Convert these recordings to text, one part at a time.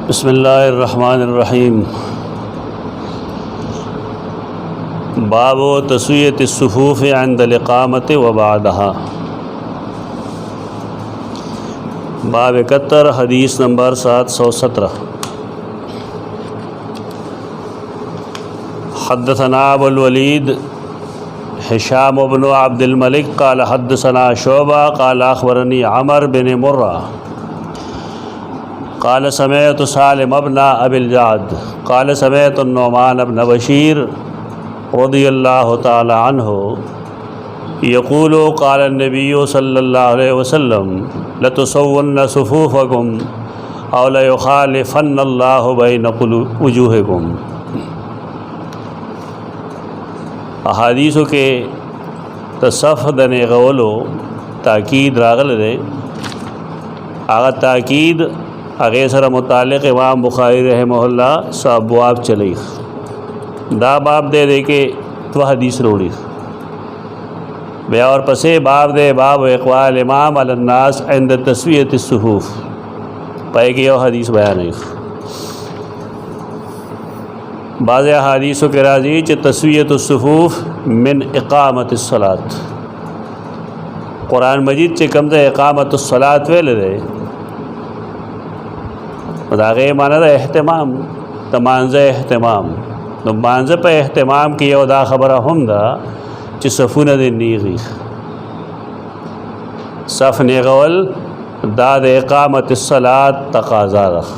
बिस्मिल्लाहिर्रहमानिर्रहीम। बाब तस्वीयत सुफ़ूफ़ इंदल इक़ामत व बादहा। बाब 71 हदीस नंबर 717। हद्दसना अबुल वलीद हिशाम इब्न अब्दुल मलिक क़ाल हद्दसना शुअबा क़ाल अख़बरनी अमर बिन मुर्रा क़ाल समिअतु सालिम इब्न अबिल जाद क़ाल समिअतु नुअमान इब्न बशीर रज़ियल्लाहु तआला अन्हु यक़ूलु क़ाल नबिय्यु सल्लल्लाहु अलैहि वसल्लम लतुसव्वुन्न सुफ़ूफ़कुम औ लयुख़ालिफ़न्नल्लाहु बैन वुजूहिकुम। अहादीसों के तसफ़ दने गवलो ताकीद रागल दे आगा ताकीद आगे सर मुतालिक इमाम बुखारी रहमहुल्लाह सब बाब चली दा बाब दे के तो हदीस रोड़ी बे और पसे बाब दे बाब इक़बाल इमाम अलन्नास इंद तस्वीयत सुफ़ूफ़ पाए कि यह हदीस बयान है। बाज़ अहादीसों के राजी च तस्वीयत सुफ़ूफ़ मिन इक़ामत सलात कुरान मजीद च कम से इक़ामत सलात वेल दे दागे माना दा एहतमाम तमांज़ एहतमाम तो मांज़ पे एहतमाम की दा ख़बर हम दा च सफ़ून दे नीगी सफ़ नेगवल दाद इक़ामत सलात तक़ाज़ा रख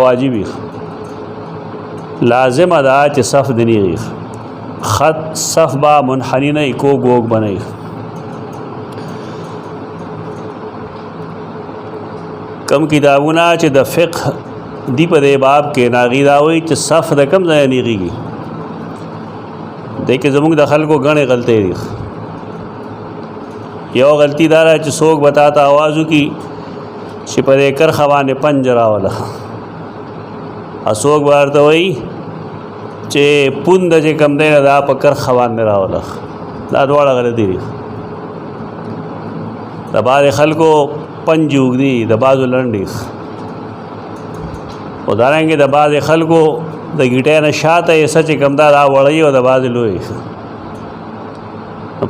वाजिबी लाजिम अदा च सफ़ दनी ख़त सफ़ बा मुनहनी नहीं को गोग बने कम किताबुना च द फ़िक़्ह दी पदे बाब के नागीदावी च सफ़ द कम ज़नीगी देखे जमुंग दखल को गणे गलते यो गलती दारा च सोग बताता आवाज़ू की छिपदे कर खवाने पंजरा वाला असोग बार तो वही चे पुंद चे कम दे दा पकर खवान मेरा वाला दा दोड़ा गलती रही दबार खल को पंज उगदी दबाज लंडी उदाहरण के दबाज खल को द गिटे नशात है सच कमदा दा वड़ई और दबाज लोई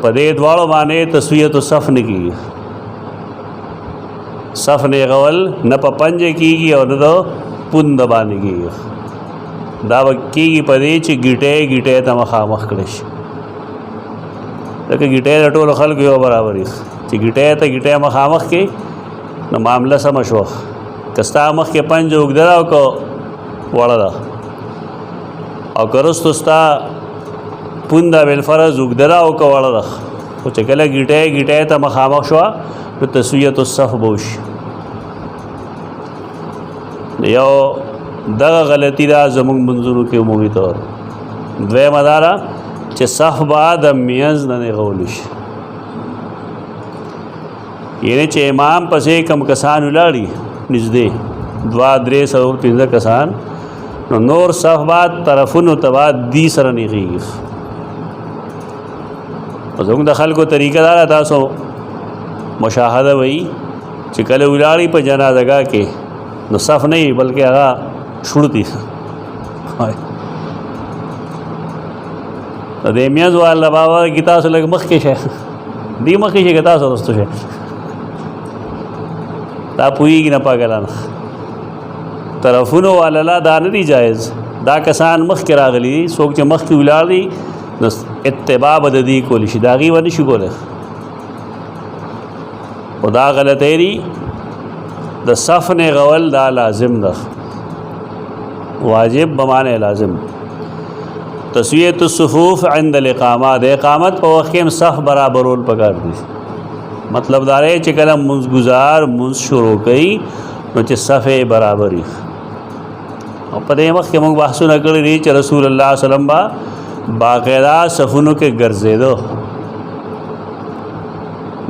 पदे द्वाड़ो माने तस्वीर तो सफ़ ने की सफ़ ने गवल न पंजे की और न तो पुन दबाने की दावक्की की पदे च गिटे गिटे तम खामख कड़श लेकिन गिटे रटोल खल को बराबरी च गिटे तो गिटे मखामख के न मामला समझो कस्ता मख के पंज उगदरा को वड़ा और करस तुस्ता पुंदा बिलफरज उगदरा को वड़ा तो चकले गिटे गिटे त मखामख शुआ तो तस्वीर तो सफ़ बोश यो दगा गलती दा जमुंग मंजूर के उमूमी तौर द्वे मदारा च सफ़ बाद मियज़ न गौलिश ये चे इमाम पसे कम कसान उलाड़ी निजदे द्वा द्रे सौ पिंजा कसान नोर सफ़बाद तरफुन तबाद दी सरनी गीफ और दखल को तरीक़ा दारा था सो मुशाहदा वही चिकल उलाड़ी पर जना जगह के न सफ़ नहीं बल्कि आगा छुड़ती देमियाज वाला बाबा गीता से लग मख के शे दी मख के गता सो दोस्तों शे दा पुई की न पागलाना तरफुनो वाला दा नहीं जायज़ दा कसान मख के रागली सोच के मख की उलाड़ी इत्तिबा बददी को लिशिदागी व निशु को खुदा गलतेरी द सफ़ ने गवल दा लाजिम द वाजिब बमाने लाजिम तस्वीयत सुफ़ूफ़ इंदल इक़ामत इक़ामत पर वक़्त सफ़ बराबर रोल पकड़ दी मतलब दारे चिकलम मुंसगुजार मुंस शुरू कई तो च सफ़े बराबरी और पदे वक़्त के मुँग बहसु न कर रही च रसूलुल्लाह सल्लल्लाहु अलैहि वसल्लम बाक़ायदा सफ़ुनों के गर्जे दो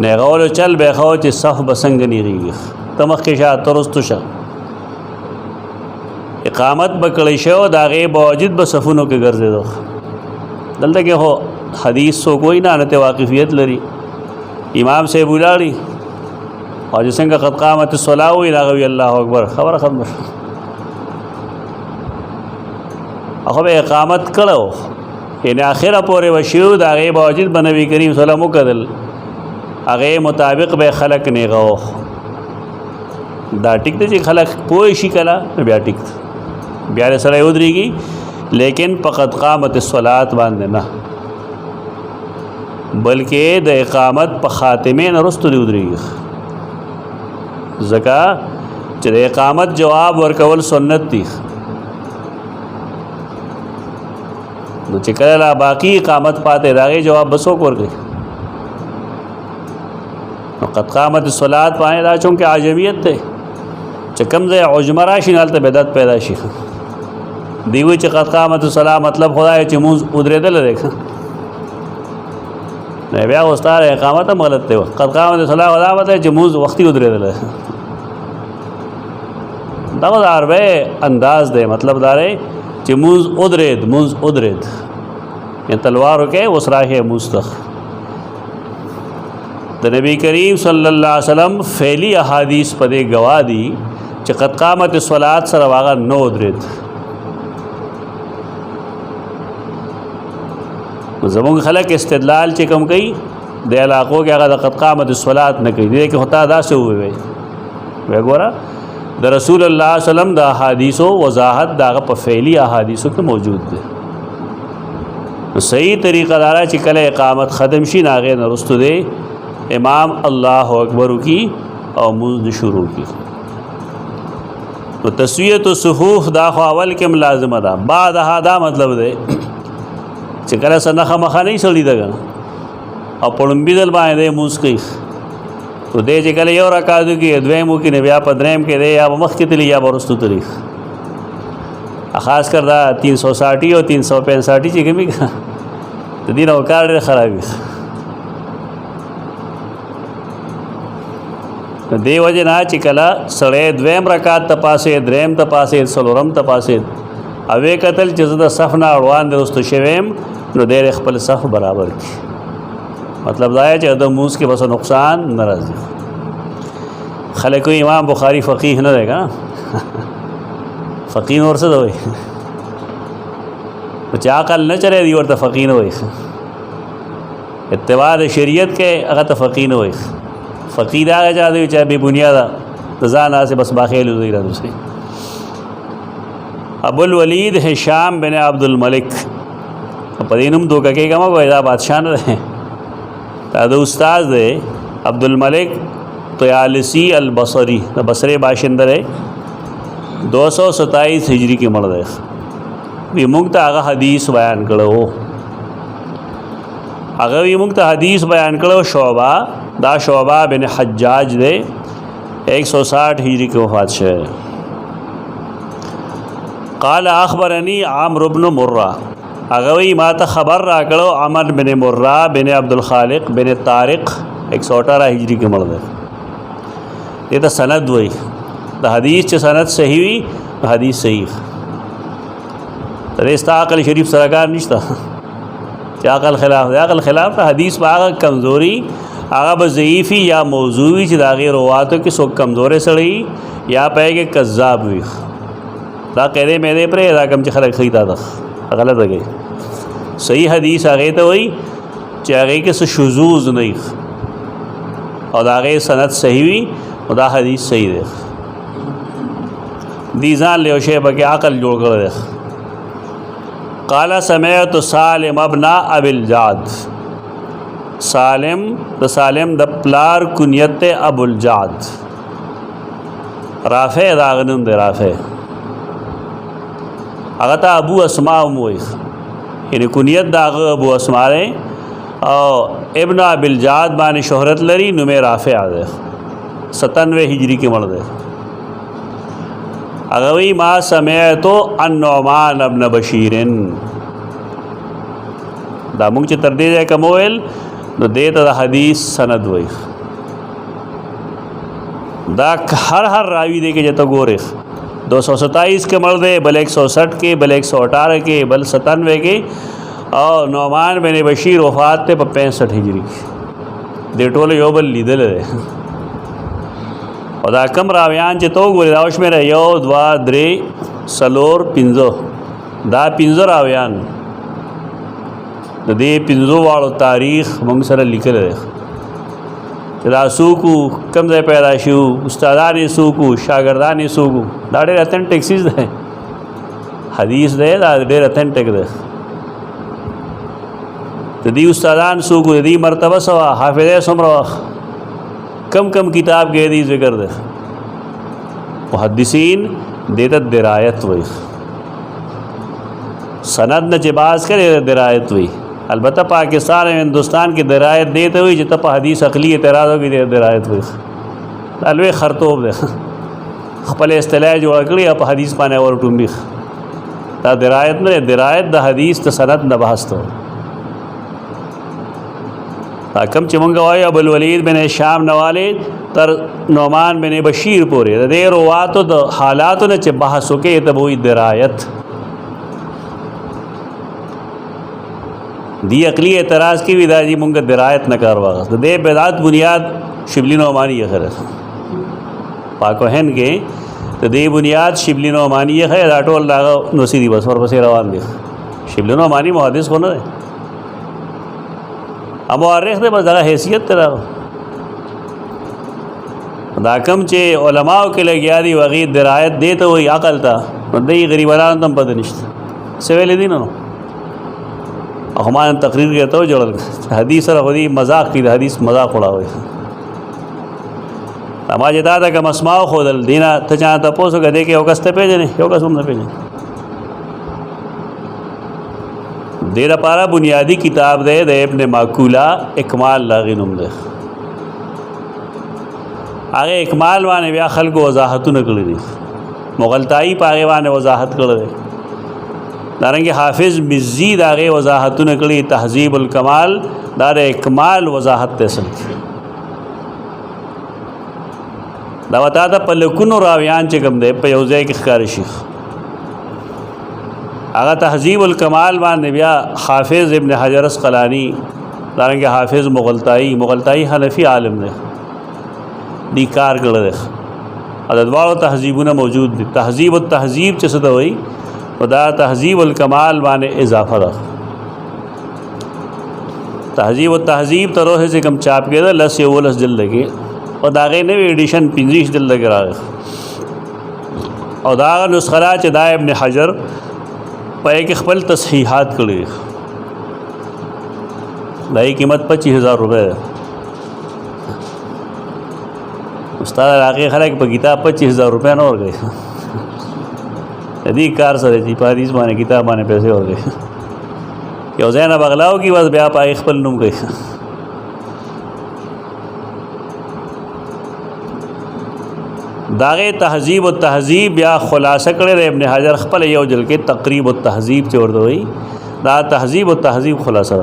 नेगौल चल बेखो च सफ़ बसंग नहीं गई तमख के शाह तुरुस्तुशा इक़ामत बकड़शो दागे बावजूद ब सफ़ुनों के गर्जे दो दलता के हो हदीस सो कोई ना नते वाक़िफ़ियत लरी इमाम से बुलाड़ी او چې څنګه قد قامت الصلاة وی راغوي الله اکبر خبره ختمه هغه به اقامت کړو یعنی اخره پورې وشیو د هغې باوجود به نبي کریم صلی الله علیه وسلم وکتل هغې مطابق به خلق نیغو دا ټیک دی چې خلق پوه شي کله نو بیا ټیک بیا سړی ودرېږي لیکن فقط قامت الصلاة باندې نه بلکې د اقامت په خاتمه نه وروسته دی ودرېږي ځکه چې د اقامت جواب ورکول سنت دی نو چې کله لا باقی اقامت پاتې د هغې جواب به څوک ورکوي نو قد قامت الصلاة باندې دا چونکې عجمیت دی چې کوم ځای عجمه راشي نو هلته بدعت پیدا شي دی وایي چې قد قامت الصلاة مطلب خدا چې مونځ ودرېدلی دی نو بیا استاد اقامت هم غلط دی قد قامت الصلاة خدا مطلب چې مونځ وختي ودرېدلی دا د عربی انداز دی مطلب دا دی چې مونځ ودرېد یعنی تلوار وکړې اوس راښې مونځ ته د نبی کریم صلی الله علیه وسلم فعلی احادیث په دې گواه دي چې قد قامت الصلاة سره هغه نه ودرېد زمونږ خلک استدلال چې کوم کوي د علاقو کې هغه د قد قامت الصلاة نه کوي دې کې خطا داسې ووی وی ګوره د رسول الله صلی الله علیه وسلم د احادیثو وضاحت دغه په فعلی احادیثو کې موجود دی صحیح طریقه دارا چې کله اقامت ختم شي ناغه نه رستو دی امام الله اکبر کی او مونږ شروع کی تو تسویت الصفوف دا خو اول کې لازمه ده بعد دا مطلب دی چې کله سنخه مخه نه سړی دغه او پړمبي دل باندې مونږ کوي تو دې چې کله یو رکعت کې دویمو کې نه بیا په دریم کې دی یا مخ کې تلی یا ورستو تلی خاص کر دا 360 او 365 چې کومي د دې نو کار ډېر خرابي دی وجه نه چې کله سړی دویم رکعت ته پاسې دریم ته پاسې څلورم ته پاسې اوې قتل چې د صف نه اړوان د رستو شویم نو ډېر خپل صف برابر کی مطلب دا چې د موس کې بس نقصان نه راځي خلک امام بخاری فقیه نه دی که فقیه نور څه دی چې عقل نه چلی دی ورته فقیه نه وایي اتباع د شریعت کې هغه ته فقیه نه وایي فقیه دا هغه چا دی چې بې بنیاده د ځان هسې بس باخیل دی راځي ابوالولید هشام بن عبدالملک په دې نوم دوکه کېږه مه وایي دا بادشاه نه دی دا د استاد دی عبدالملک طیالسی البصری د بصرې باشنده دی 227 ہجری کې مړ دی وی موږ ته هغه حدیث بیان کړو هغه وی موږ ته حدیث بیان کړو شعبہ دا شعبہ بن حجاج دی 160 ہجری کې وفات شوی قال اخبرنی عمرو بن مرہ هغه وی ما ته خبر را کړو عمر بن مرہ بن عبدالخالق بن طارق 118 ہجری کې مړ دی دې ته سند وی د حدیث چې سند صحیح وي حدیث صحیح رستا عقل شریف سره کار نشته چې عقل خلاف حدیث په هغه کمزوري هغه به ضعیفي یا موضوعي چې د هغې رواتو کې څوک کمزورې سړی یا پای کې کذاب وي دا قیدې میدې پرې دا کم چې خلک خیتا ده غلط دی صحیح حدیث هغې ته وایي چې هغې کې څه شذوذ نه وي او د هغې سند صحیح وي او دا حدیث صحیح دی دی ځان له یو شی پکې عقل جوړ کړی دی قال سمعت سالم ابن ابي الجعد سالم د پلار کنیت ابو الجعد رافع دا غنوم دی رافع هغه ته ابو اسماء موي یعنی کنیت دا ابو اسماء دی او ابن ابي الجعد باندې شهرت لري نوم رافع دی 97 ہجری کې مړ دی هغه وی ما سمعت النعمان ابن بشیر دا موږ چې تر دې ځای کوم ویل نو دې ته د حدیث سند وایي دا هر راوي دی کې چې ته ګورې 227 کې مړ دی بل 160 کې بل 118 کې بل 97 کې او نعمان بن بشیر وفات ته په 65 ہجری دې ټول یو بل لیدل دی او دا کم راویان چې تو ګورې دا وشمېره 1 2 3 4 5 دا 5 راویان د دې 5 واړو تاریخ موږ سره لیکل دی چې دا څوک کوم ځای پیدا شو استادان یې څوک شاګردان یې څوک دا ډېر اتھنټک چیز دی حدیث دی دا ډېر اتھنټک دی د دې استادان څوک د دې مرتبه سوا حافظه څومره کم کم کتاب کې دې ذکر دی محدثین دیتا درایت وی سند نه چې باز کرے درایت وی البته پاکستان او ہندوستان کې درایت دیته وي چې ته په حدیث عقلی اعتراض وکړي درایت وي الوی خرطوب ده خپل اصطلاح جوړ کړی په حدیث باندې اور ټومبي دا درایت نه درایت د حدیث ته سند نه بحث ته کم چې مونږ وایو ابو الولید بن هشام نوالد تر نعمان بن بشیر پورې د دې رواتو د حالاتو نه چې بحث وکړي ته وایي درایت دی عقلی اعتراض کی ودا جی مونږ درایت نه کار واغ د دې بدعت بنیاد شبلی نعمانی خره پاکوهن کې د دې بنیاد شبلی نعمانی خره دا ټول دا نوسیدی بس ور پسې روان دي شبلی نعمانی محدث خو نه دی ا مورخ دې بس دا حیثیت تر دا کم چې علماء کې لګیا دي وغي درایت دیته وي عقل تا دې غریبانو تم پد نشته سویل دي نو همان تقریر کې ته جوړل حدیث سره غوډي مذاق کې حدیث مذاق وړاوي اما چې دا د کوم اسماء خودل دینا ته چاته پوسو غدې کې یو کس ته پیژنې یو کس هم نه پیژنې ډیره پارا بنیادی کتاب ده د ابن معقوله اکمال لاغی نوم ده هغه اکمال باندې بیا خلکو وضاحتونه کړې دي مغلطائی پاغه باندې وضاحت کړل دارنګه حافظ مزی داغه وضاحتونه کړي تهذیب الکمال دار اکمال وضاحت تسل دا وتا ته په لکونو راویان چې کوم دی په یو ځای کې ښکار شي هغه تهذیب الکمال باندې بیا حافظ ابن حجر اسقلانی دارنګه حافظ مغلطائی حنفی عالم دی دی کار کړل دی عددوالو تهذیبونه موجود دي تهذیب التهذیب چې څه دوی ودا تهذیب الکمال باندې اضافه ده تهذیب التهذیب تروه سے کم چاپ کېده لس یو لس جلد کې او داغه نوې ایډیشن 15 جلد کې راغی او دا نسخه چې دا ابن حجر په کې خپل تصحیحات کړي دای قیمت 25000 روپے استاد راغی خلک په کتاب 25000 روپے نه ورغی دې کار سره چې پاریس باندې کتاب باندې پیسې ورغی یو ځای نه بغلاو کې بس بیا پای خپل نوم کوي داغه تهذیب او تهذیب بیا خلاصه کړی ابن حجر خپل یو جل کې تقریب او تهذیب چې ورته وي دا تهذیب او تهذیب خلاصه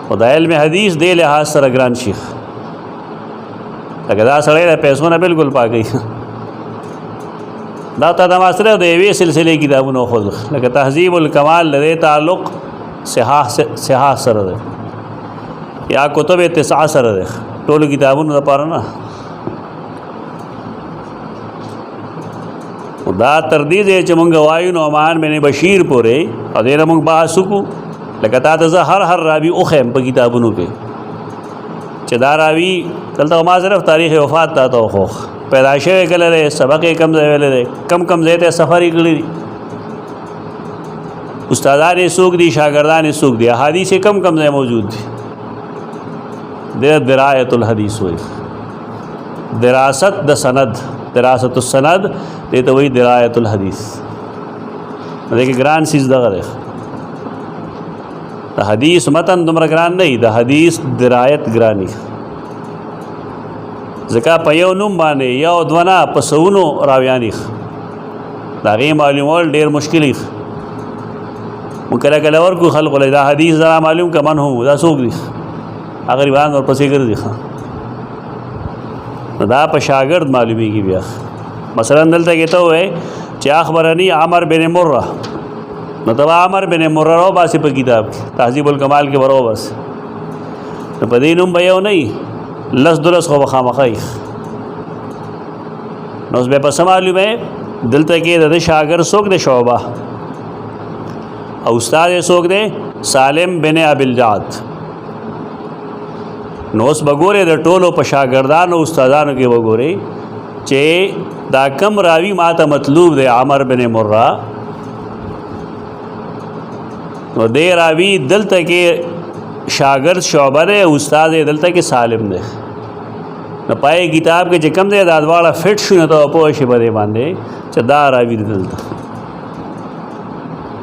خدای علم حدیث دی له سره ګران شیخ اگر دا سره پیسو نه بالکل پاګی دا تا د ماسره د یوې سلسله کتابونو خو لکه تهذیب الکمال لري تعلق صحاح سره ده یا کتب تسع سره ده ټول کتابونو لپاره نه دا تردید چې مونږ وایو نعمان بن بشیر پورې او دې مونږ بحث وکړو لکه تا ته هر راوی او خیم په کتابونو کې چې دا راوی دلته ما صرف تاریخ وفات تا ته خو پیدا شوی کله له سبق کم ځای ویلې کم ځای ته سفر کړی استادان یې څوک دي شاګردان یې څوک دي احادیث کم ځای موجود دي د درایت الحدیث وي دراست د سند دراست السند دې ته وایي درایت الحدیث دغه ګران سیز دغه د حدیث متن دومره ګران نه د حدیث درایت ګرانی ځکه په یو نوم باندې یو دونه په سونو راویانی دا غي معلومول ډیر مشکل دی مکله کله ورکو خلق له دا حدیث زرا معلوم کمن هو دا سوق دي اگر ایمان ور پسې ګرځي دا په شاګرد معلومیږي بیا مثلا دلته کېته وې چې اخبرني عمر بن مره نو دا عمر بن مره راو باسي په کتاب تهذیب الکمال کې ورو بس په دې نوم به یو نه لس دلس خو بخامخه نو اوس بیا په څه معلومه دلته کې د شاګرد څوک دی شعبه او استاد یې څوک دی سالم بن ابي الجعد نو اوس بګورې د ټولو په شاګردانو استادانو کې وګورې چې دا کم راوي ماته مطلوب دی عمر بن مرہ نو دې راوي دلته کې شاګرد شعبه دی استاد یې دلته کې سالم دی نو پای کتاب کې چې کم دی دا دواړه فټ شو نه ته پوه شي په دې باندې چې دا راوي دی دلته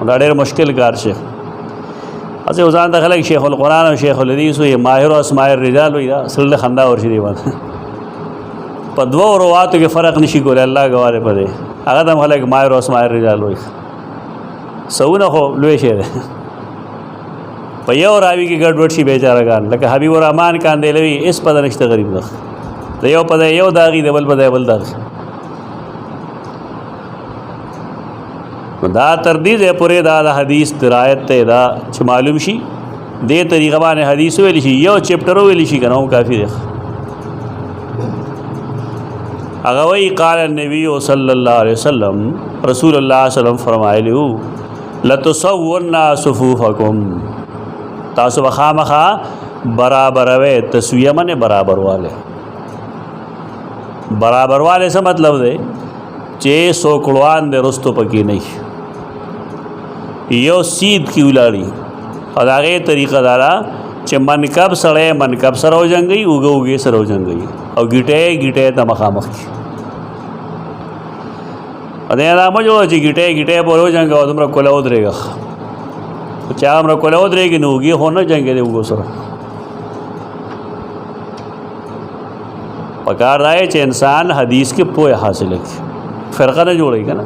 دا ډېر مشکل کار شي اسه وزان ته خلک شیخ القرآن او شیخ الحدیث وي ماهر او اسماء الرجال وي دا سره خندا ورشي دی باندې په دوه رواتو کې فرق نشي کولای الله غواره پدې هغه د خلک ماهر او اسماء الرجال وي سونه خو لوی شي په یو راوي کې ګډوډ شي بیچارهګان لکه حبیب الرحمن کاندلوي اس پد نشته غریب ده د یو پد یو داغي د بل پد بل داغي دا تردید پورې دا د حدیث درایت ته دا چې معلوم شي دې طریقه باندې حدیث ویل شي یو چپټر ویل شي کنه کافی دی هغه وی قال النبي صلی الله علیه وسلم رسول الله صلی الله علیه وسلم فرمایلی لتصون صفوفکم تاسو بخامخه برابر وې تسویه منه برابر والے څه مطلب دی چې سوکړوان د رستو پکې نه یو سید کی ولاړی او هغه طریقه دارا چې منکب سره وجنګي اوګه سره وجنګي او ګټه ته مخامخ کی ا دې را مجو چې ګټه په وجنګ او تمره کوله ودرېګه چې امر کوله ودرېګي نوږي هونه جنګي دی وګو سره پکار راي چې انسان حدیث کې پوهه حاصل کړي فرقه نه جوړي کنه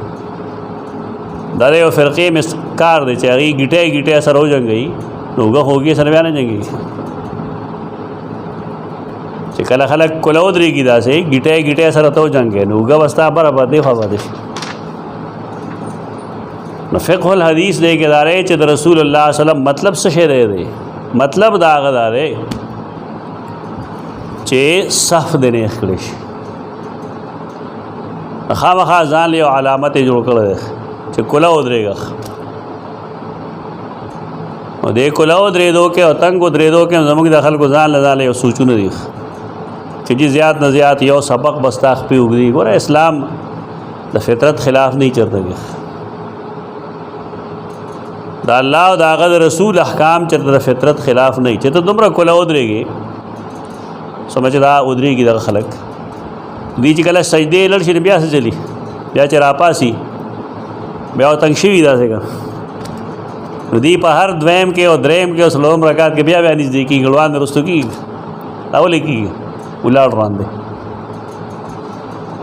دا یو فرقې مسکار دی چې هغه ګټه سره وجنګي نوګه هوګي سره بیان جنګي چې کله خلک کوله ودرېګي دا سه ګټه سره تو جنګي نوګه وستا برابر دی خو باندې نو فقه الحدیث دې کې دارې چې د رسول الله صلی الله علیه وسلم مطلب څه شی دی مطلب دا غدارې چې صف دې نه خلش خامخا ځان له علامت جوړ کړل چې کولا ودرېګا او دې کولا ودرېدو کې او تنگ ودرېدو کې زموږ د خلکو ځان له یو سوچونه دي چې زیات نه زیات یو سبق بستاخ په وګړي ګوره اسلام د فطرت خلاف نه چرته دا الله او دا غد رسول احکام چرته د فطرت خلاف نه چې ته دومره کولا ودرېږي سمجھ دا ودرېږي د خلک دی چې کله سجدې لړ شي بیا څه چلی بیا چې راپاسي بیا تنگ شي دا څنګه دی په هر دویم کې او دریم کې او سلام رکعات کې بیا نږدې کې غړوان رستو کې اول کې ولاړ باندې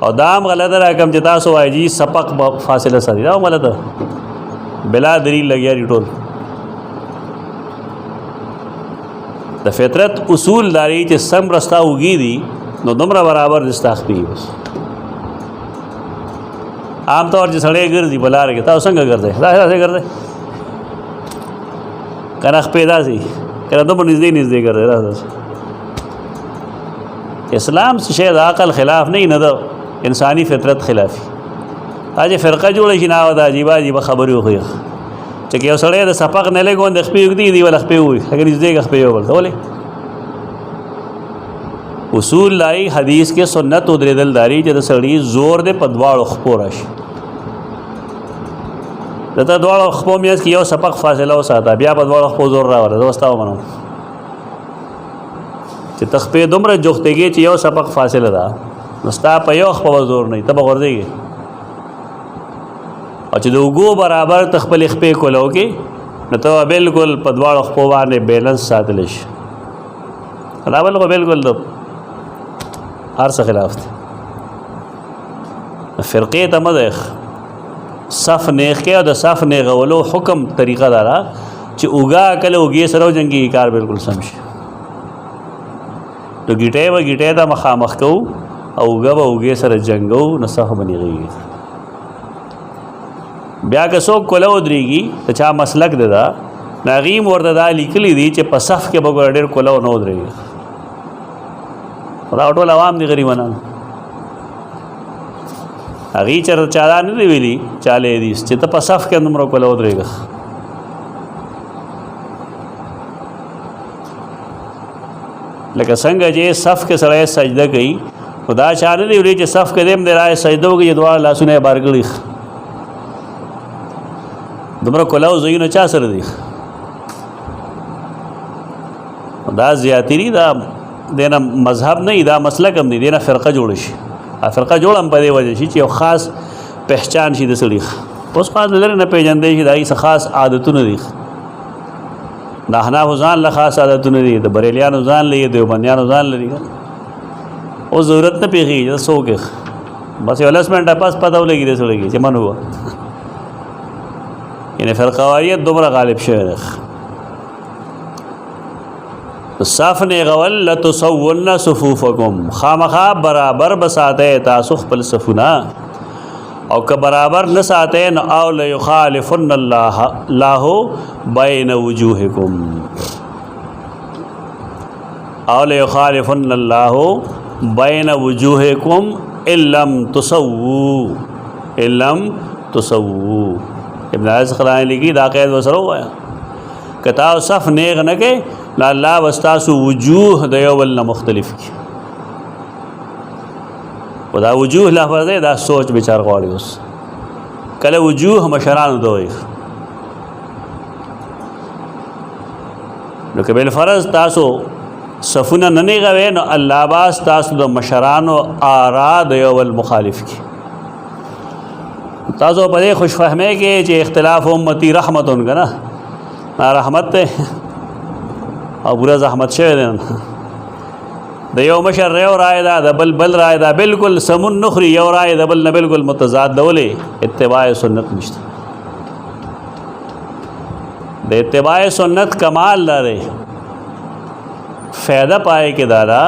او دام غلطه رقم چې تاسو وایي جی سپق فاصله سره دا غلطه بلا دلیل لګیا دی ټول د فطرت اصول داری چې سم رستا وګی دي نو دومره برابر دستاخپی بس عام طور چې سړی ګرځي بلار کې تاسو څنګه ګرځي دا څه ګرځي کنه پیدا سي کله دومره نږدې ګرځي راځي اسلام څه د عقل خلاف نه د انسانی فطرت خلافي اجه فرقه جوړه شي نه دا عجیب خبرې وخی چې یو سړی د سپق نه لګون د خپې وګدي دی ول خپې وي اگر دې خپې وګل ولې اصول لای حدیث کې سنت او درېدل داری چې د سړی زور دې پدواړو خپور شي دته دواړو خپو میاس کې یو سپق فاصله او ساته بیا پدواړو خپو زور راوړل دوستاو منو چې تخپې دومره جوختګي چې یو سپق فاصله ده نستا په یو خپو زور نه تبه ورځي او چې د وګو برابر تخپل خپې کولو کې نو ته بالکل پدواړو خپو باندې بیلنس ساتل شي دا بالکل د هر څه خلاف دی فرقې ته مدخ صف نیخ کې او د صف نه غولو حکم طریقه دارا چې اوګه کله اوګي سره جنگي کار بالکل سمشي تو ګټه ته مخامخ کو او اوګه سره جنگو نو صف بنيږي بیا که څوک کوله ودرېږي ته چا مسلک دی دا ناغیم ورته دا لیکلی دي چې په صف کې به ډېر کوله نه ودرېږي دا ټول عوام دي غریبانان هغې چېرته چا دا نه دي ویلي چاله حدیث چې ته په صف کې دومره کله ودرېږه لکه څنګه چې صف کې سړی سجده کوي خو دا چا نه دي ویلي چې صف کې دیم دی رایې سجده وکړي چې دواړه لاسونه یې بار کړي دومره کلاو ځایونه چا سره دي دا زیاتې دي دا دینه مذهب نه دا مسلک هم دی دینه فرقه جوړ شي فرقه جوړ هم په دې وجه شي چې یو خاص پہچان شي د سړي اوس خاص لري نه پیژندې شي دا هیڅ خاص عادتونه دي د احناف ځان له خاص عادتونه دي د بریلیانو ځان لري د دیوبندیانو ځان لري او ضرورت نه پیږي چې څوک بس یو لس منټه پاس پته ولګي د سړي چې من هو یعنی فرقواریت دومره غالب شوی دی صف نیغول لتسون صفوفکم خامخا برابر بساته تاسو خپل صفونه او که برابر نه ساته نو او لیخالفن الله بین وجوهکم او لیخالفن الله بین وجوهکم ان لم تسووا ابن عسقلانی لګي دا قید وسره وایا کتا صف نیغ نه کې لا الله واستاسو وجوه د یو بل نه مختلف کی ودا وجوه لفظ دا سوچ بچار غواړي اوس کله وجوه مشران دوی نو که بل فرض تاسو صفونه نه نیغوي نو الله باس تاسو د مشرانو آرا د یو بل مخالف کی تاسو په دې خوش فهمه کې چې اختلاف امتی رحمتون کنه رحمت ته او پورا زحمت شوی دی د یو مشر یو رای ده د بل رای ده بالکل سمون نخري یو رای د بل نه بالکل متضاد ده ولې اتباع سنت نشته د اتباع سنت کمال لري فائدہ پائے کې دارا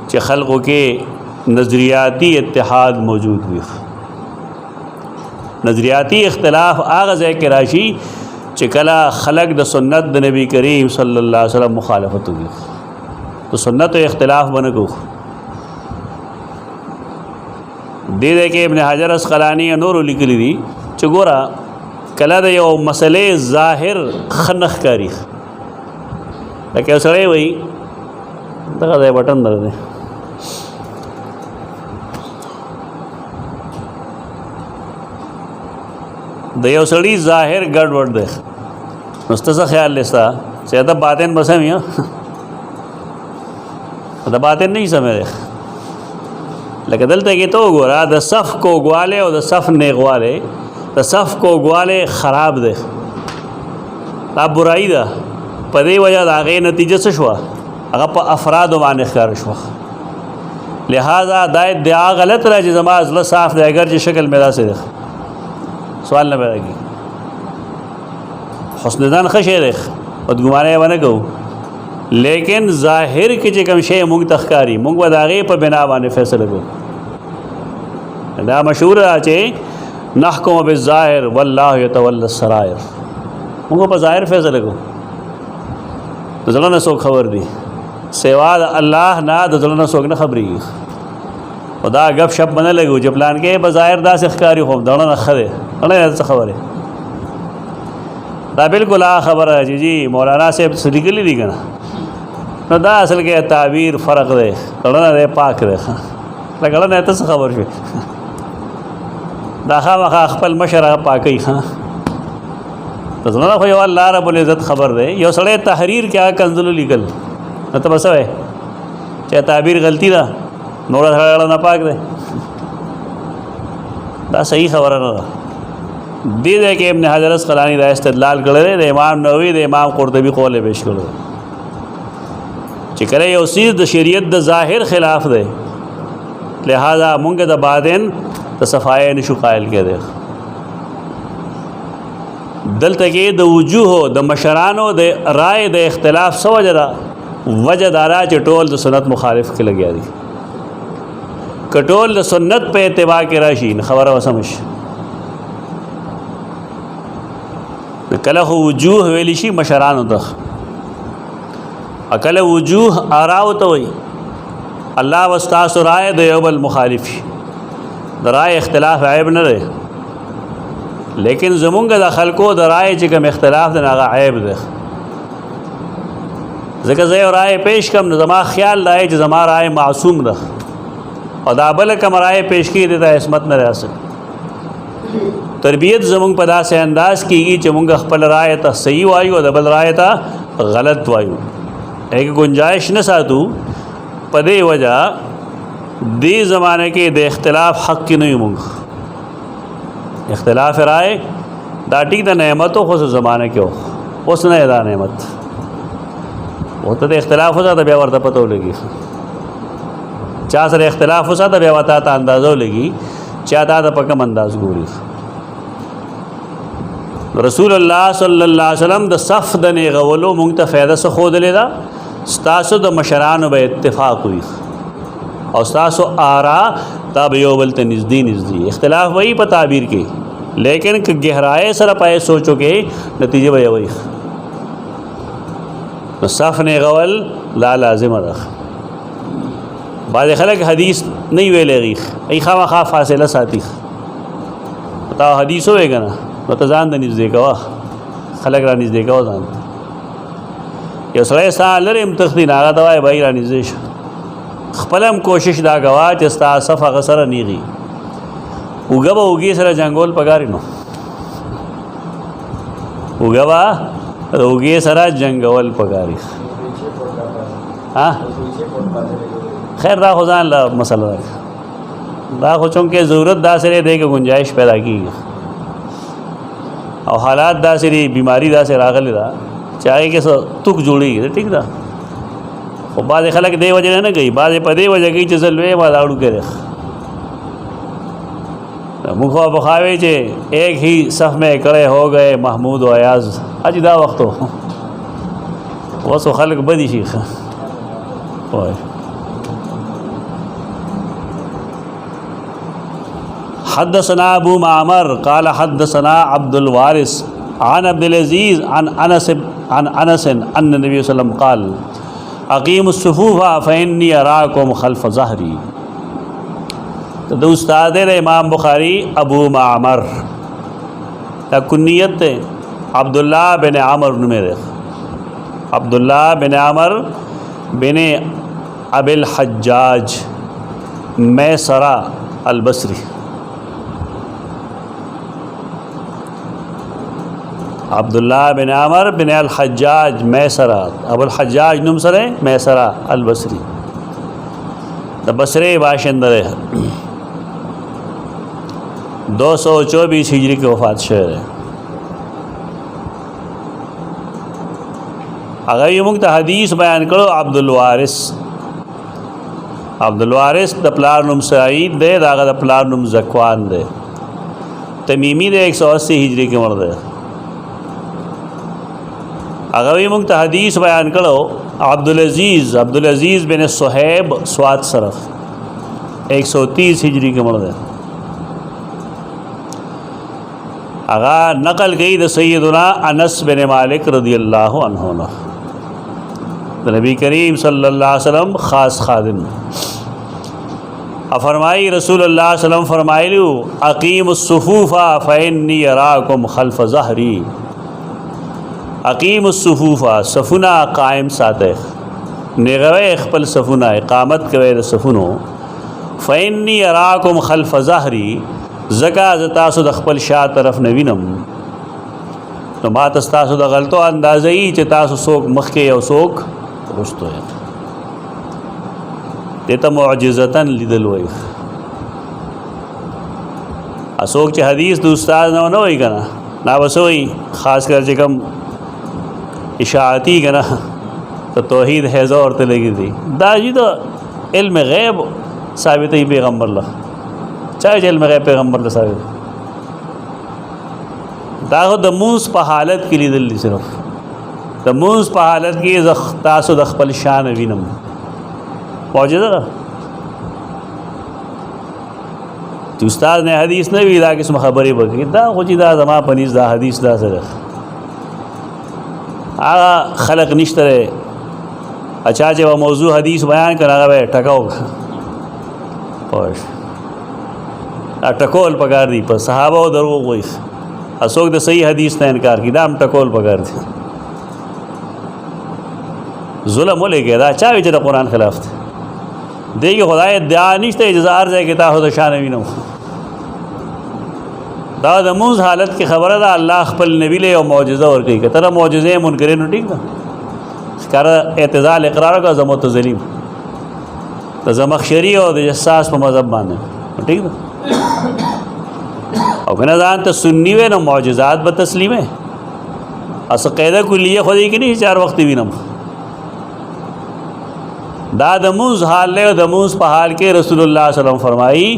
چې خلقو کې نظریاتی اتحاد موجود وي نظریاتی اختلاف هغه ځای کې راشي چې کله خلق د سنت د نبی کریم صلی الله علیه وسلم مخالفت وکړي تو سنت و اختلاف بنکو دې کې ابن حجر اسقلانی نور لیکلی دي چې ګوره کله د یو مسلې ظاهر خنخ کاری لکه سړی وایي دغه ځای بټن درته د یو سړي ظاهر ګډوډ دی نو ستاسو خیال لستا چې دا باطن بسم یا دا باطن نه سمره لکه دلته کې تو ګورا د صف کو غواله او د صف نیغواله د صف کو غواله خراب دی دا برائی ده په دې وجه دا غي نتیجه څه شو هغه په افراد باندې ښکار شو لہذا دا ادعا غلط راځي زما اصله صاف دی اگر چې شکل میرا سره سوال نه راځي حسن ځان خشه دی بدګمانه ونه کو لیکن ظاهر کې چې کوم شی موږ تخکاری موږ وداغه په بنا باندې فیصله کوو دا مشهور چې نحکم بالظاهر والله يتولى السرائر موږ په ظاهر فیصله کوو ځلنه څوک خبر دی سوا الله نه د ځلنه څوک نه خبري خدا غب شپ بنه لګو چې پلان کې بظاهر داس اخکاری خو دړنه خره اړه خبره دا بالکل خبره جی مولانا صاحب صدیقلی دی کنه نو دا اصل کې تعبیر فرق دی دړنه پاک دی لکه نه ته خبر شي دا خامخا خپل مشره پاکي ها ځنه خو یو الله رب العزت خبر دی یو سړی تحریر کیا کنزل لیکل نو ته بسوي چې تعبیر غلطی ده نور سره نه پاک دی دا صحیح خبره نه ده دې کې ابن حجر اسقلانی دا استدلال کړی دی امام نووي د امام قرطبي قول پیش کړو چې کله یو چیز د شریعت د ظاهر خلاف دی لہذا مونږ د باطن د صفای نشو قائل کړي دلته کې د وجوه د مشرانو د رائے د اختلاف سو وجه دارا چې ټول د سنت مخالف کې لګیا دي کټول د سنت په اتباع کې راشي خبره وسمش کله وجوه ویل شي مشرانو ته اکل وجوه آراو ته وي الله واستاسو رائے د یو بل مخالف د رائے اختلاف عیب نه دی، لیکن زمونږ د خلکو د رائے چې کوم اختلاف دی هغه عیب دی. ځکه زه یو رائے پیش کم نو زما خیال دی چې زما رائے معصوم ده او دا بل کوم رائے پیش کړي د عصمت نه راځي. تربیت زمونږ په داسې انداز کېږي چې مونږ خپل رائے ته صحیح وایو او د بل رائے ته غلط وایو، ایک گنجائش نه ساتو. په دې وجہ دې زمانه کې د اختلاف حق کې نه یو. مونږ اختلاف رائے دا ټیک د نعمتو خو زمانه کې و، اوس نه دا نعمت او ته د اختلاف وساته بیا ورته پته ولګي. چا سره اختلاف وساته بیا ورته ته اندازو لګي چا دا د پکم انداز ګوري. رسول الله صلی الله علیه وسلم د صف د نیغولو مونږ ته فایده څه خودلې ده. ستاسو د مشرانو به اتفاق وي او ستاسو آرا تا به یو بل ته نږدې اختلاف وي په تعبیر کې، لیکن که گہرائے سره پای سوچو کې نتیجه به وي. نو صف نیغول لا لازم ده. بعض خلک حدیث نه ویلې غیخ ای خامخا فاصله ساتي. تا حدیث وې کنه نو ته ځان د نږدې کوه، خلک را نږدې کوه ځان. یو سړی ستا لرې امتخدین هغه ته وایي بھائی را نږدې شه. خپل هم کوشش دا کوه چې ستا صف هغه سره نیغي. اوږه به اوږې سره جنګول پکار نو، اوږه به اوږې سره جنګول پکاري. خیر دا خو ځان له مسله ده، دا خو چونکې ضرورت داسې دی که گنجائش پیدا کېږي او حالات داسې دي، بیماری داسې راغلی ده چې هغې کې څه توک جوړېږي. ټیک ده، خو بعضې خلک دې وجې نه کوي، بعضې په دې وجه کوي چې زه لوی یم دا وړوکی دی. مونږ خو بخاوی چې ایک ہی صف میں کڑے ہو گئے محمود و ایاز. اجی دا وقت ہو وسو خلق بدی شیخ. حدثنا ابو معمر قال حدثنا عبد الوارث عن عبد العزيز عن انس ان النبي صلى الله عليه وسلم قال اقيموا الصفوف فاني اراكم خلف ظهري. د استاد امام بخاری ابو معمر دا کنیت ہے، عبداللہ بن عمر نمیر، عبداللہ بن عمر بن ابی الحجاج میسرہ البصری. عبداللہ بن عمر بن الحجاج میسرہ، ابو الحجاج نم سرے میسرہ البصری دا بصرے باشندہ ہے. 224 ہجری کی وفات شعر ہے. اگر یہ مونږ ته حدیث بیان کړو عبدالوارث. عبدالوارث د پلار نوم سعید دی، د هغه د پلار نوم زکوان دی، تمیمی دی، 180 ہجری کې مړ دی. اگر یہ مونږ ته حدیث بیان کړو عبدالعزیز بن صہیب سواد صرف 130 ہجری کې مړ دی. اغا نقل گئی د سیدنا انس بن مالک رضی اللہ عنہ نے، نبی کریم صلی اللہ علیہ وسلم خاص خادم. فرمائی رسول اللہ صلی اللہ علیہ وسلم فرمائی لو اقیم الصفوف فانی اراکم خلف ظہری. اقیم الصفوف صفنا قائم ساتے، نغوے خپل صفنا اقامت کوي د صفونو. فانی اراکم خلف ظہری زکا ز تاسو د خپل شا طرف نه وینم، نو ما تاسو د غلطو اندازې چې تاسو څوک مخکې او څوک وروسته یې. دې ته معجزتاً لیدل وایي. څوک چې حدیث د استاد نه وایي که نه نابسوي، خاص کر چې کوم اشاعتی که نه ته توحید حیضه ورته لګي دي، دا جي د علم غیب ثابتوي پیغمبر له. چاہے علم غیب پیغمبر له ثابت دا خو د مونځ په حالت کې لیدل دي. صرف د مونځ په حالت کې تاسو د خپل شان وینم. معجزه ده چې استاد نه حدیث نه وی دا قسم خبرې وکړي، دا خو چې دا زما په نيز دا حدیث دا سره هغه خلق نشته اچھا چې موضوع حدیث بیان کړه هغه ټکاو پوه ټکول پکار دی په صحابه او دروغ وایي اسوک د صحیح حدیث نه انکار کی دا هم ټکول پکار دی ظلم ولګي دا چا وی چې د قرآن خلاف دی دیگه خدای ادعا نشته اجزار ځای کې تا خو شان وینم دا د موږ حالت کې خبره ده الله خپل نبی له او معجزه ورکړي کتره معجزه منکرین ټیک ده کار اعتزال اقرار کا زموت ظلیم د زمخشری او د جساس په مذهب باندې ٹھیک ده او کنه ځان ته سنی و نو معجزات به تسلیمه اس قاعده کلیه خو دې کې نه 4 وخت وینم دا د موز حال له د موز په حال کې رسول الله صلی الله علیه وسلم فرمایي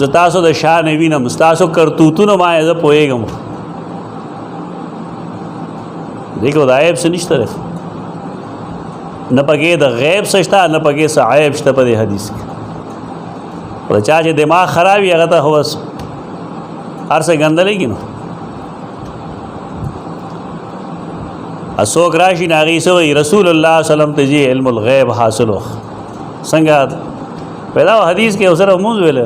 ز تاسو د شان وینم تاسو کرتوتونه ما زه پوهېږم دیکھو د عیب څه نشته نه پکې د غیب سشتا نه پکې څه عیب شته په دې حدیث کې او چا چې دماغ خراب وي هغه ته خو بس هر څه ګندلې کی نو اسوک راشي ناغي سوې رسول الله صلی الله علیه وسلم ته جی علم الغیب حاصلو څنګه پیدا حدیث کې اوسره موږ ویل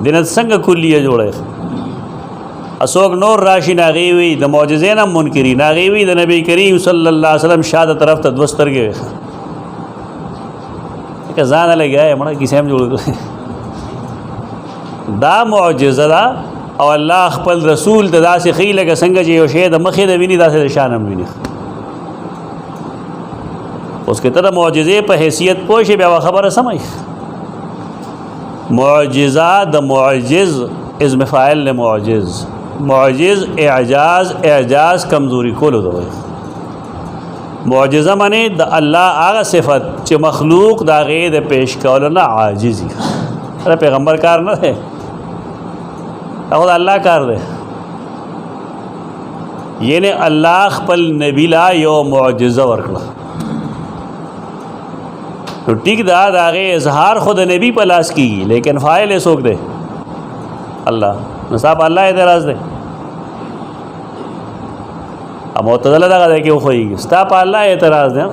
دینت څنګه کلیه جوړه اسوک نور راشي ناغي وي د معجزې نه منکری ناغي وي د نبی کریم صلی الله علیه وسلم شاده طرف ته دوسترګي که ځان لګای مړه کیسه هم جوړ دا معجزه ده او الله خپل رسول ته داسې خیله که څنګه چې یو شی د مخې د ویني داسې د شان هم ویني اوس کې ته د معجزې په حیثیت پوه شي بیا خبره سمای معجزه د معجز اسم فاعل له معجز معجز اعجاز کمزوری کولو دی معجزه معنی د الله هغه صفت چې مخلوق دا غیر د پیش کولو نه عاجزي پیغمبر کار نه دی هغه الله کار دی یعنی الله خپل نبی لا یو معجزه ورکړه نو ټیک دا هغه اظهار خود نبی په لاس کیږي لیکن فاعل یې څوک دی الله نو صاحب الله اعتراض دی معتزله دا ده کې خوېږي ستا په الله اعتراض دی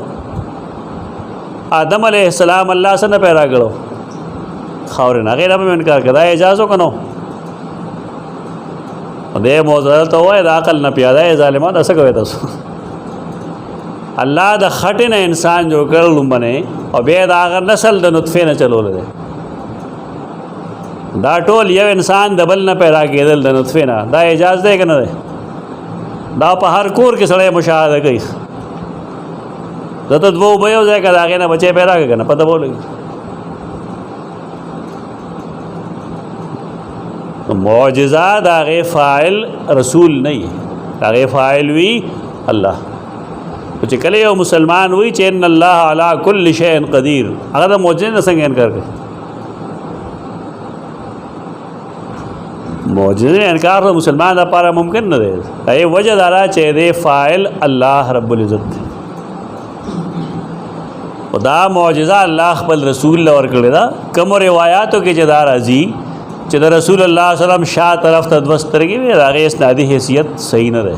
آدم علیہ السلام الله سره پیدا کړو خاور نه غیر به انکار کړه اجازه کنو دې موزل ته وای د عقل نه پیاده ظالمان اسه کوي تاسو الله د خټینه انسان جو کړل باندې او به دا غر نسل د نطفه نه چلول دي دا ټول یو انسان د بل نه پیدا کېدل د نطفه نه دا اجازه ده کنه دا په هر کور کې سړی مشاهده کوي زته دوه به یو ځای کې دا غنه بچي پیدا کنه پته بولږي معجزات هغه فاعل رسول نه هغه فاعل وی الله چې کله یو مسلمان وی چې ان الله علی کل شیء قدیر هغه د معجزې نه څنګه انکار کوي معجزې انکار د مسلمان لپاره ممکن نه دی ای وجه دارا چې د فاعل الله رب العزت خدا معجزه الله خپل رسول لور کړی دا کوم روایتو کې چې دا راځي چې د رسول الله صلی الله علیه وسلم شاه طرف ته دوسترګي وي هغه اسنادي حیثیت صحیح نه ده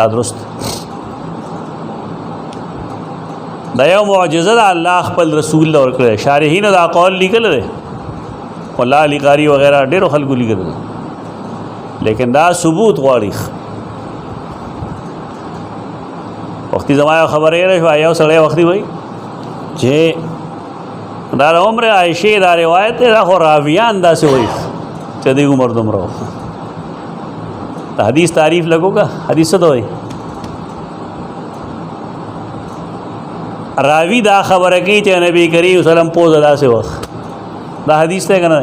نادرست دا یو معجزه ده الله خپل رسول له ورکړي شارحین دا قول لیکل دي والله علی قاری وغیرہ ډیرو خلکو لیکل لیکن دا ثبوت غواړي وختي زمایو خبره یې شو یو سړی وختي وای چې دا عمر عائشه دا روایت دا خو راویان دا سه وای چې د عمر دومره حدیث تعریف لګوګه حدیث څه دوی راوی دا خبره کوي چې نبی کریم صلی الله علیه وسلم پوز ادا سه وخت دا حدیث ته کنه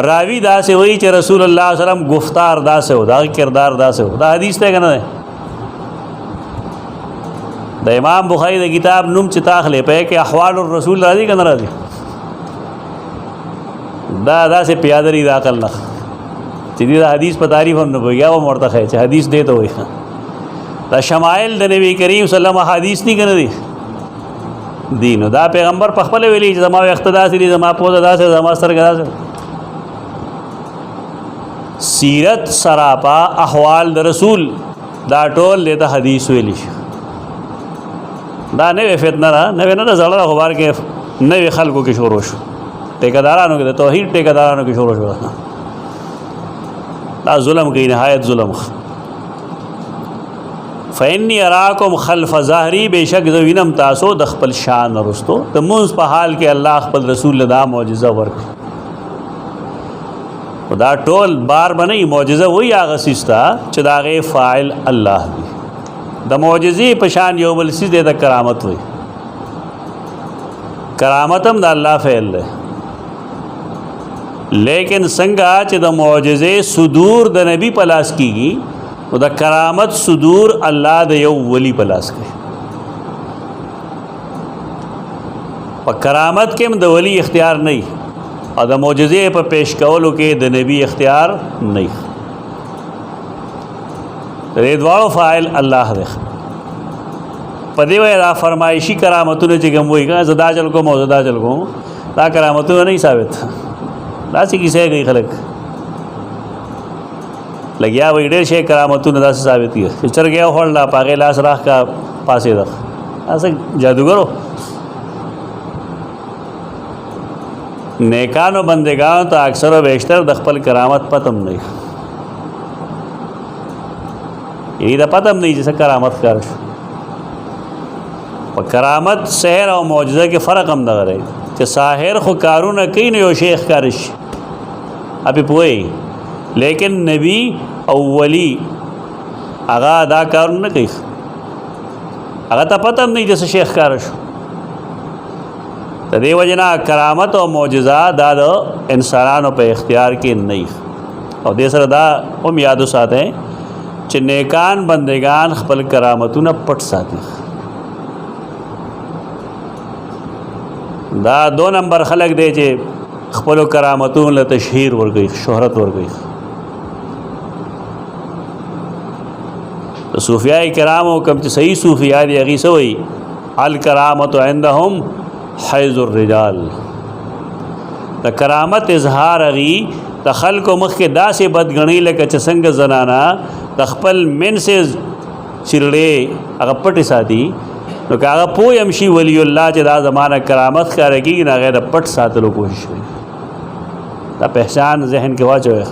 راوی دا سه وای چې رسول الله صلی الله علیه وسلم گفتار دا سه و دا کردار دا سه و دا حدیث ته کنه د امام بخاری د کتاب نوم چې تاخله په کې احوال الرسول راځي کنه راځي دا سه پیادری دا عقل نه چې دا حدیث په تعریف هم نه ویګا و مرتخه چې حدیث دی ته وای دا شمائل د نبی کریم صلی الله علیه وسلم حدیث نه کنه دي دین دا پیغمبر په خپل ویلي چې زما اقتدا سری زما پوزه دا سه زما سره غدا سه سیرت سراپا احوال د رسول دا ټول دیتا حدیث ویلی شي. دا نوې فتنه ده، نوې نه ده، زړه ده، خو بار کې نوې خلکو کې شروع شو، ټیکهدارانو کې، د توحید ټیکهدارانو کې شروع شو. دا ظلم کوي، نهایت ظلم. فإني أراكم خلف ظهري، بشک زه وینم تاسو د خپل شان رستو. د مونځ په حال کې الله خپل رسول دا معجزه ورکړي. دا ټول بار بنئ معجزه وی هغه سیستا چې د هغې فاعل الله دی. د معجزې په شان یو بل څیز دی، د کرامت وی. کرامت هم د الله فعل دی، لیکن څنګه چې د معجزې صدور د نبی په لاس کېږي، نو د کرامت صدور الله د یو ولی په لاس کوي. په کرامت کې هم د ولی اختیار نه وي، او د معجزې په پیش کولو کې د نبی اختیار نه وي. د دې دواړو فاعل الله دی. په دې وجه دا فرمایشي کرامتونه چې کوم وایي که زه دا چل کوم او زه دا چل کوم، دا کرامتونه نه ثابت. داسې کیسې کوي خلک، لګیا وایي ډېر شی کرامتونه داسې ثابت کړي چې چرګ یې وخوړله، په هغې لاس راخ کا پاسېده. داسې جادوګرو. نیکانو بندگانو ته اکثر و بیشتر د خپل کرامت پتم نه وي، یعنې د پتم نه وي چې څه کرامت ښکاره شو. په کرامت، سحر او معجزه کې فرق هم دغه دی چې ساحر خو کارونه کوي نو یو شی ښکاره شي، ابې پوهېږي، لیکن نبی او ولی هغه دا کارونه نه کوي، هغه ته پته هم نه وي چې څه شی ښکاره شو. د دې وجې نه کرامت او معجزه دا د انسانانو په اختیار کې نه وي. او دې سره دا هم یاد وساتئ چې نیکان بندگان خپل کرامتونه پټ ساتي. دا 2 نمبر خلق دی چې خپلو کرامتونو له تشهیر ورکوي، شهرت ورکوي. د صوفیای کرامو کوم چې صحیح صوفیا دي هغې څه وایي؟ الکرامت عندهم حیز الرجال. د کرامت اظهار هغې د خلکو مخکې داسې بدګڼۍ لکه چې څنګه زنانه د خپل منځ چیرړې هغه پټې ساتي، نو که هغه پوه هم شي ولی الله چې دا زمانه کرامت ښکاره کېږي، نو هغې د پټ ساتلو کوشش کوي. دا پہچان ذهن کې واچوئ.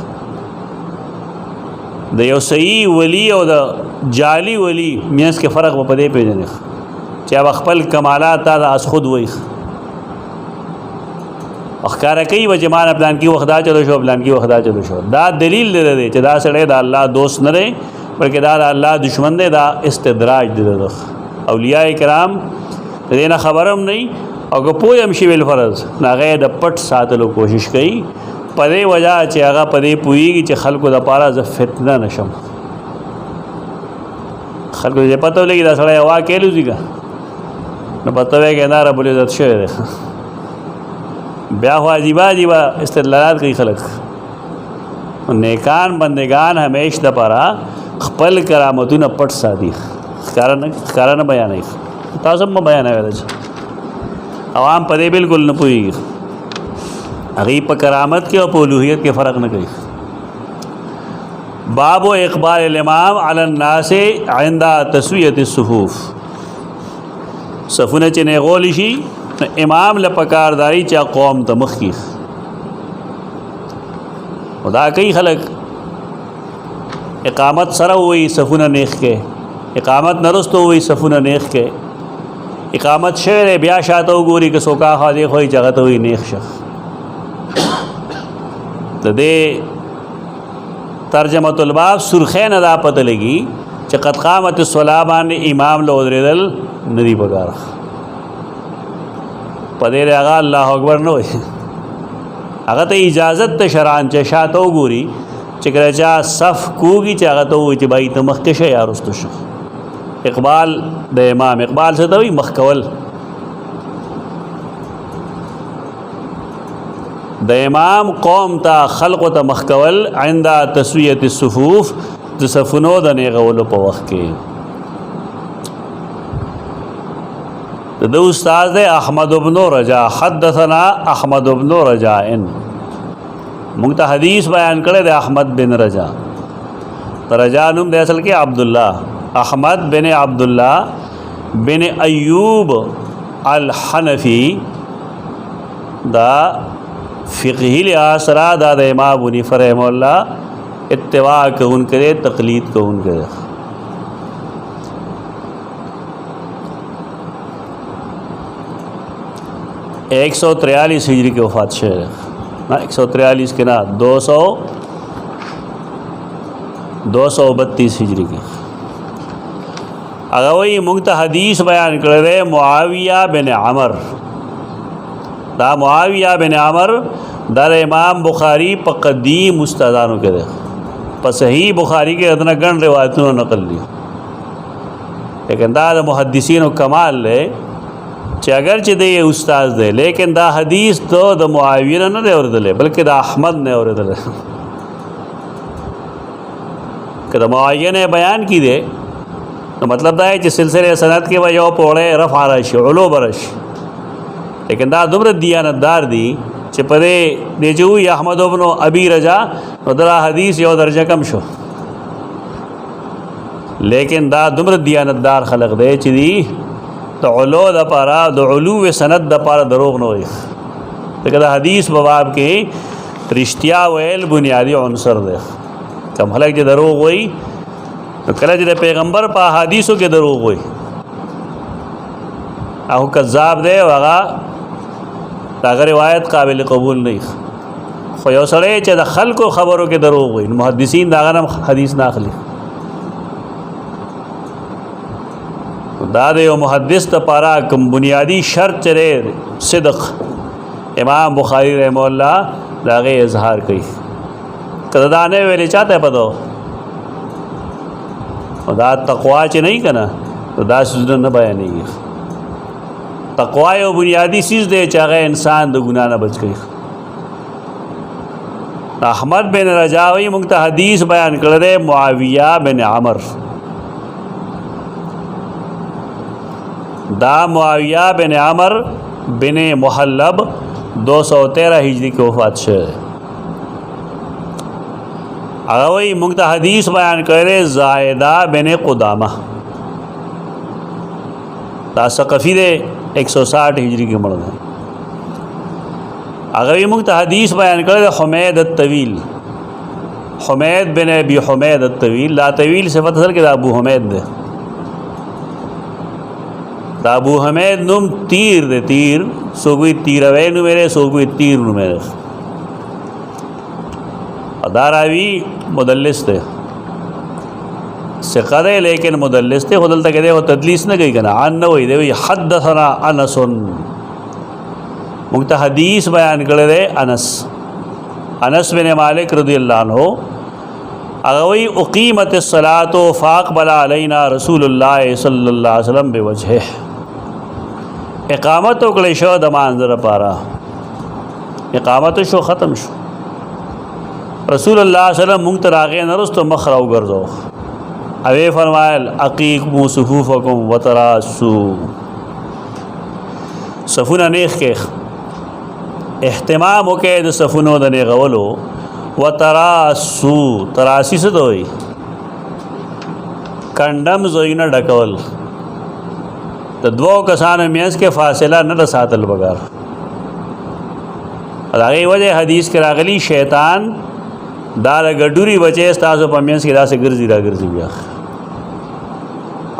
د یو صحیح ولی او د جعلي ولی منځ کې فرق به په دې پېژنئ چې هغه خپل کمالات تا د از خود وایي، ښکاره کوي به چې ما نه پلانکي وخت دا چلو شو، پلانکي وخت دا چلو شو. دا دلیل دی چې دا سړی د الله دوست نه دی، بلکې دا د الله دشمن دی. دا استدراج دی. د اولیاء کرام د دې نه خبر هم نه وي، او که پوه هم شي بالفرض، نو هغه د پټ ساتلو کوشش کوي، په دې وجه چې هغه په دې پوهېږي چې خلکو دپاره زه فتنه نه شم. خلکو ته پته ولګي دا سړی هوا کې الوځي که نو پته وایي دا رب العزت شوی دی. بیا خو عجیبه عجیبه استدلالات کوي خلک. نیکان بندگان همیش دپاره خپل کرامتونه پټ ساتي، ښکاره نه بیانوي. تاسو هم مه بیانوئ دا چې عوام په دې بالکل نه پوهېږي. هغوی په کرامت کې او په الوهیت کې فرق نه کوي. باب و اقبال الامام علی الناس عند تسویة الصفوف. صفونه چې نیغولی شي، امام له پکارداري چې قوم ته مخکې دا کوي خلک. اقامت سره وایي صفونه نیغ کې، اقامت نه رسته وایي صفونه نیغ کې. اقامت شوی دی بیا شاته وګوري که څوک اخوا دی خو یې چې هغه ته وایي نیغ شه. د دې ترجمة الباب سرخی نه دا پته لګي چې قد قامت الصلاة باندې امام له ودرېدل نه دي پکار. په دې هغه الله اکبر نه وایي، هغه ته اجازت ته شرعاً چې شاته وګوري، چې کله چا صف کوږي چې هغه ته ووایي چې بھائی ته مخکې شه یا وروسته شه. اقبال د امام، اقبال څه ته وایي؟ مخ کول. د امام قوم ته خلقو ته مخ کول عند تسویة الصفوف، د صفونو د نیغولو په وخت کې. د استاد دی احمد بن رجا، حدثنا احمد بن رجاء. موږ ته حدیث بیان کړی د احمد بن رجا. रजा नुम दे असल के अब्दुल्ला, अहमद बिन अब्दुल्ला बिन अयूब अल हनफी दा फ़िक़ही लिहासरा दा इमाम अबू हनीफ़ा रहमहुल्लाह इत्तिबा कौन करे, तक़लीद कौन करे। 143 हिजरी के वफ़ात शेर ना, 143 के ना 232 हिजरी के। अगर वही मुख्ता हदीस बयान कर रहे मुआविया बिन अमर, दा मुआविया बिन अमर दर इमाम बुखारी पकदीम उस्तादानों के दे पर सही बुखारी के इतना गण रिवायतों नकल ली, लेकिन दा मुहद्दिसीन कमाल ले अगरचे दे ये उस्ताद दे, लेकिन दा हदीस तो द मुआविया न दे और दले बल्कि दा अहमद ने और दले कि द मुआविया ने बयान की दे, तो मतलब दा है कि सिलसिले सनद के वजह पौड़े रफ़ आरश उलो बरश, लेकिन दा दुम्र दियानतदार दी चिपदे देचू अहमद इब्न अबी रजा दरा हदीस यो दर्जा कम शो, लेकिन दा दुम्र दियानतदार खलक दे चिदी तो उलो द पारा दुलू व सनद द पारा दरोग न हो, तो हदीस बबाब के रिश्तिया वेल बुनियादी अनसर दे कम हलक जो दरोग हुई तो कल जो पैगम्बर पा हदीसों के दरोग हुई आहू कज़्ज़ाब दे वगा अगर रिवायत काबिल कबूल नहीं खोयो सड़े चे दखल को ख़बरों के दरोग हुई मुहद्दिसीन दागनम हदीस नाखली दादे व मुहद्दिस त पारा कम बुनियादी शर्त चरे सिदक़ इमाम बुखारी रहमहुल्लाह दागे इजहार कई कदाने वेले चाहते पदो दा तक़वा च नहीं कना तो दा सुजन न बयान नहीं है, तक़वा व बुनियादी चीज़ दे चाहे इंसान दो गुनाह न बच गई। अहमद बिन रजावी मुख्ता हदीस बयान कर दे मुआविया बिन अमर, दा मुआविया बिन अमर बिन मुहल्लब 213 हिजरी के वफ़ात से। अगर वही मुख्ता हदीस बयान करे ज़ायदा बिन क़ुदामा, दा सक़फ़ी दे 160 हिजरी के मर्द हैं। अगर ये मुख्ता हदीस बयान करे हुमैद अत-तवील, हुमैद बिन अबी हुमैद अत-तवील, ला तवील से फतह के अबू हुमैद दे, अबू हमेद नुम तीर दे तीर सो कोई तीरवे नु मेरे सो कोई तीर नु मेरे अदारावी मुदल्लिस थे सिक़रे लेकिन मुदल्लिस थे खुदल तक वो तदलीस न गई कना अन न वही दे वही हद्दसना अनसुन मुख्ता हदीस बयान कर दे अनस बिन मालिक रज़ियल्लाहु अन्हु अगर वही उक़ीमत सलातो फ़ाक़बला अलैना रसूलुल्लाह सल्लल्लाहु अलैहि वसल्लम बेवजह इक़ामत उकले शो दमान ज़रा पारा इक़ामत शो ख़त्म शो रसूलुल्लाह सल्लल्लाहु अलैहि वसल्लम मुंतराक़े नरस तो मखराउ गर्जो अवे फरमायल अक़ीक़ु सुफ़ूफ़कुम व तरासू सफ़ुन नेख के एहतमाम के सफ़ुनो दने गवलो व तरासू तरासी से तो ही कंडम जोई न ढकवल तो दो कसान मेंस के फासिला न रसातल बगार आगे वजह हदीस के रागली शैतान दार गडूरी बचे ताज़ो पमेंस के दा से गिरजी बिया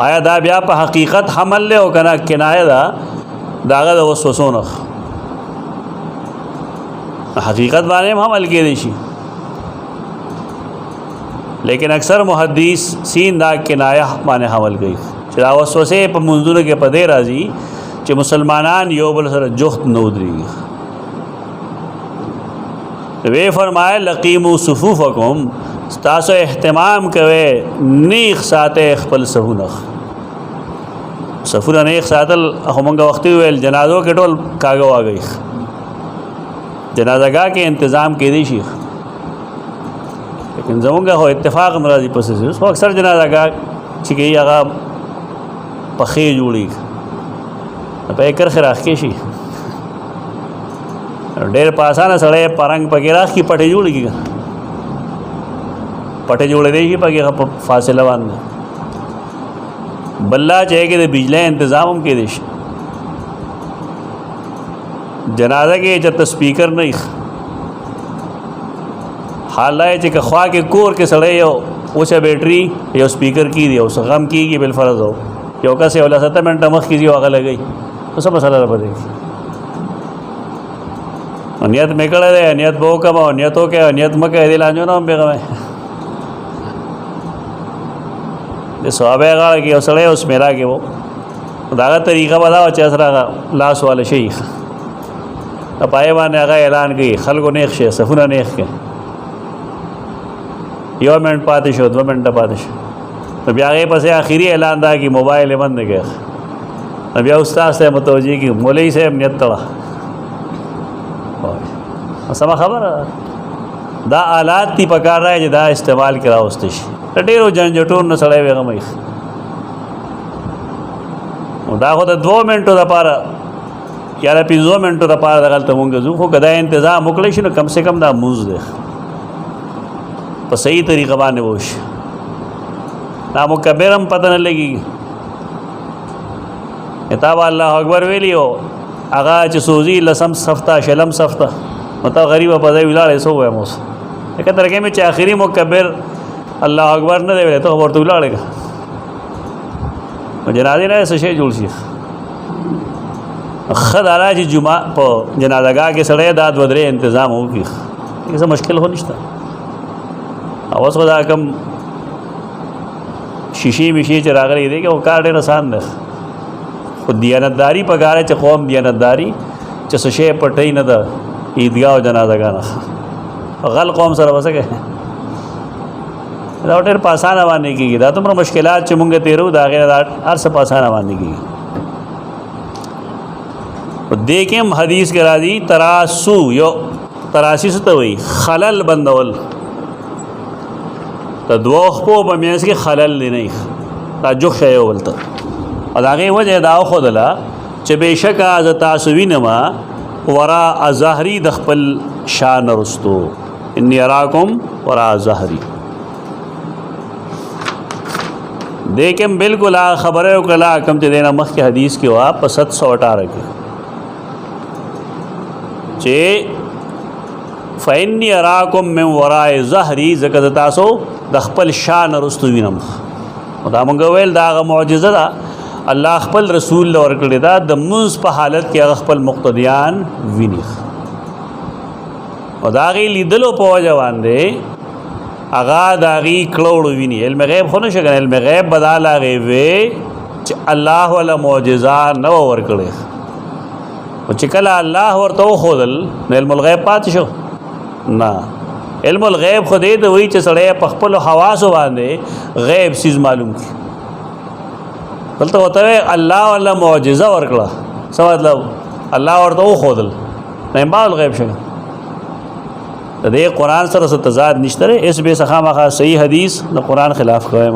आया दा ब्या पर हकीकत हमल ले हो कना किनाया दा दागा दा वसवसो न हकीकत बाने में हमल के देशी, लेकिन अक्सर मुहद्दिस सीन दा किनाया माने हमल गई चला वसवसे पर मंजूर के पदे राजी चे मुसलमानान योबल सर जोहत नौदरी वे फरमाए लकीमु सुफ़ूफ़कुम तासो एहतमाम कवे नीख साते खपल सहुनख सफुर नेख सातल हमंगा वक्ती हुए जनाजों के टोल कागो आ गई जनाजागाह के इंतज़ाम के दी शीख, लेकिन जमूंगा हो इत्तेफाक मराजी पसे से उसको अक्सर जनाजागाह छिके आगा पखे जुड़ी पैकर खराख के शी डेर पासा न सड़े परंग पकेराख की पटे जुड़ी پټه جوړې دی په فاصله باندې بللا چې کې د بجلی تنظیم هم کې دی جنازه کې چې سپیکر نه حالای چې خوا کې کور کې سړی یو اوسه بیټري یو سپیکر کی دی او غم کیږي بل فرض ہو یو کس یو 7 منټه مخ کیږي هغه لګي اوسه مسله را پدې نیت میکړه دی نیت بو کما نیتو کې نیت مکه دی لانجو نو بیغمه د صحابه غاړه کې اوسړې اوس میرا کې وو داغه طریقه بداو چې سره لاس والا شیخ پای باندې هغه اعلان کوي خلکو نیک شه صفونه نیک کې یو منټ پاتې شو 2 منټه پاتې شو بیا هغه پسې اخیری اعلان دا کی موبایل بند کړ بیا استاد سے متوجي کی مولوی صاحب نیت تړه سم خبره دا آلات تی پکار راځي چې دا استعمال کرا واستې شي ډېرو جنجټونو نه سړی وغمې دا خو د 2 منټو لپاره یا د 5 منټو لپاره دغلته مونږ زو خو کدا تنظیم وکړی شي نو کم سے کم دا موز دی په صحیح طریقه باندې وش دا مکبرم پته نه لګي کتاب الله اکبر ویلیو هغه چې سوزي لسم صفته شلم صفته مته غریب په ځای ولاړې سو وایم اوس یک ترګه می چې اخیری مکبر الله اکبر نه دی ویل ته ورته ولاړې جنازې نه څه شي جوړ شي خدای چې جمعه په جنازګاه کې سړی داد ودرې تنظیم وکړي څه مشکل هو نشته اوس خدا کم شیشې مشي چې راغلي دی او کار ډېر آسان دی خو دیانتداري پکاره چې قوم دیانتداري چې څه شی پټي نه ده عیدګاه او جنازګاه نه غل قوم سره وسکه دا ډېر په اسانه باندې کېږي دا دومره مشکلات چې مونږ تیرو دا غیر هر څه په اسانه باندې کېږي دیکھم حدیث کے راضی تراسو یو تراسی سے تو وہی خلل بندول تا دوخ پو بمیانس کی خلل دی نہیں تا جخ شایو بلتا اور آگے وجہ داو خودلا چه بیشک آز تاسوی نما وراء ظاہری دخپل شان رستو انی اراکم وراء ظاہری دیکھم بالکل خبر ہے کلا کم چه دینا مخ کے حدیث کی ہوا پا 718 کی چه فإنی اراکم من وراء ظهری زکه تاسو د خپل شان رستو وینم دا مونږ ویل دا معجزه ده الله خپل رسول له ورکړی دا د منځ په حالت کې خپل مقتدیان ویني او دا غي لیدلو په وجه باندې اغا دا غي کلوړ ویني علم غیب خو نشه علم غیب بداله غیبه چې الله ولا معجزه نو ورکړي او چې کله الله ورته خودل علم الغیب پات شو نه علم الغیب خو دې ته وی چې سړی په خپل حواس باندې غیب سیز معلوم کی دلته وته الله ولا معجزه ورکړه څه مطلب الله ورته خودل نه مال غیب شګه دې قرآن سره تضاد نشته اس به سخامه صحیح حدیث د قرآن خلاف کوي